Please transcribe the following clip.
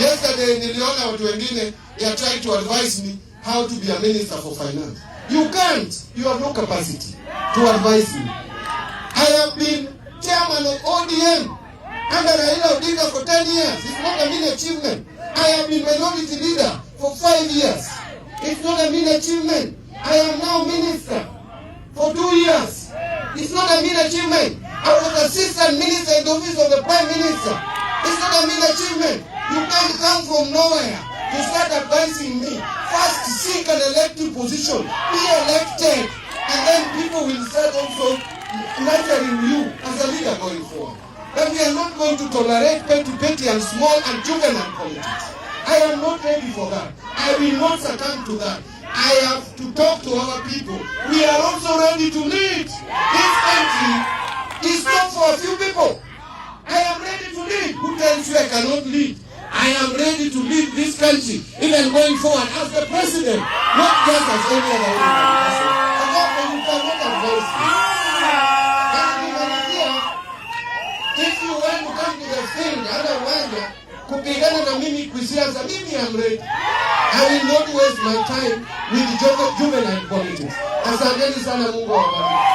Yesterday niliona watu wengine they are trying to advise me how to be a minister for finance. You can't. You have no capacity to advise me. I have been chairman of ODM under Raila Odinga for 10 years. It's not a mean achievement. I have been minority leader for 5 years. It's not a mean achievement. I am now minister for 2 years. It's not a mean achievement. I was assistant minister in the office of the Prime Minister. It's not a mean achievement. You can't come from nowhere to start advising me. First seek an elected position, be elected, and then people will start also nurturing you as a leader going forward. But we are not going to tolerate petty and small and juvenile politics. I am not ready for that. I will not succumb to that. I have to talk to our people. We are also ready to lead. This country is not for a few people. I am ready to lead. Who tells you I cannot lead? I am ready to lead this country, even going forward as the president, not just as any other person. Therefore, you cannot advise me. If you want to come to the field, otherwise, kupigana na mimi kusiasa, mimi am ready. I will not waste my time with juvenile politics. Asanteni sana, Mungu awabariki.